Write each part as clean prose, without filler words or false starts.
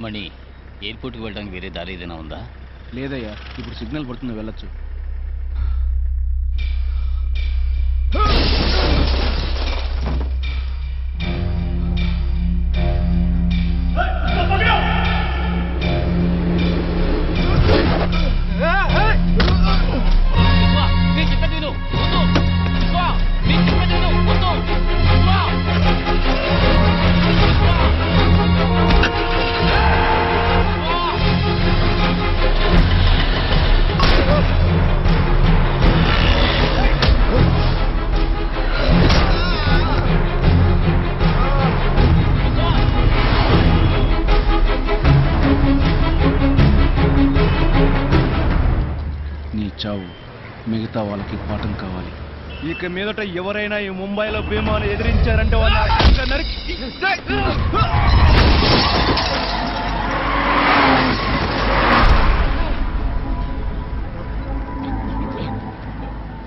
మణి, ఎయిర్పోర్ట్కి వెళ్ళడానికి వేరే దారి ఏదైనా ఉందా? లేదయ్యా, ఇప్పుడు సిగ్నల్ పడుతుంది, వెళ్ళొచ్చు. నీ చావు మిగతా వాళ్ళకి పాఠం కావాలి. ఇక మీదట ఎవరైనా ఈ ముంబైలో భీమాను ఎదిరించారంటే వాళ్ళ నరికి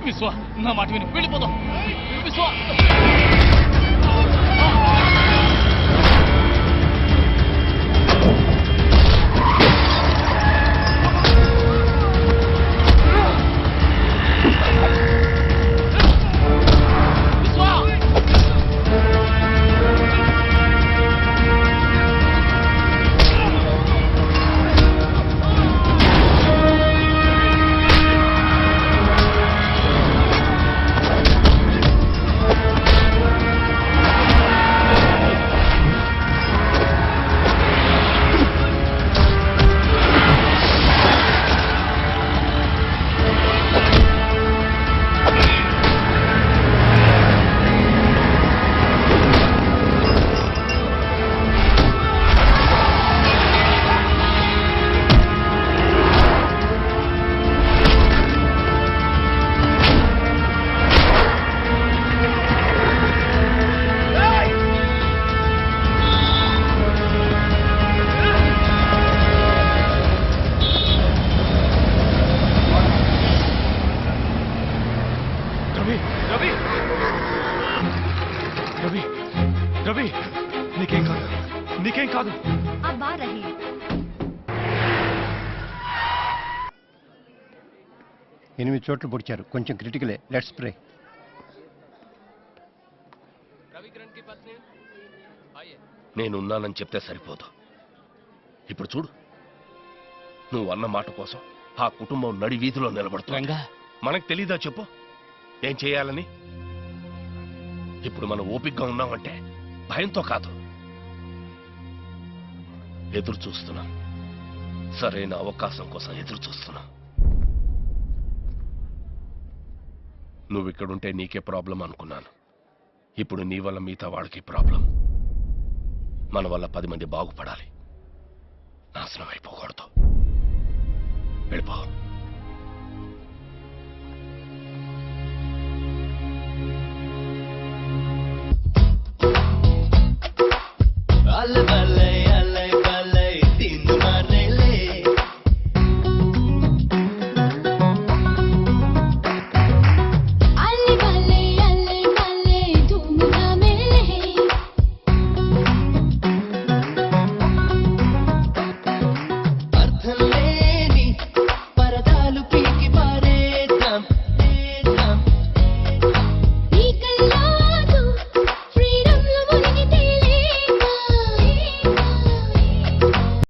విశ్వ, నా మాట విని వెళ్ళిపోదాం. విశ్వ, రవి రవి, నీకేం కాదు, నీకేం కాదు. అబ్బా రహీ, 8 చోట్ల పొడిచారు, కొంచెం క్రిటికలే. Let's pray. నేనున్నానని చెప్తే సరిపోదు. ఇప్పుడు చూడు, నువ్వు అన్న మాట కోసం ఆ కుటుంబం నడి వీధిలో నిలబడుతుందా? మనకు తెలీదా చెప్పు ఏం చేయాలని? ఇప్పుడు మనం ఓపికగా ఉన్నామంటే భయంతో కాదు, ఎదురు చూస్తున్నాం. సరైన అవకాశం కోసం ఎదురు చూస్తున్నాం. నువ్వు ఇక్కడుంటే నీకే ప్రాబ్లం అనుకున్నాను. ఇప్పుడు నీ వల్ల మిగతా వాళ్ళకి ప్రాబ్లం. మన వల్ల 10 మంది బాగుపడాలి, నాశనం అయిపోకూడదు. వెళ్ళిపో.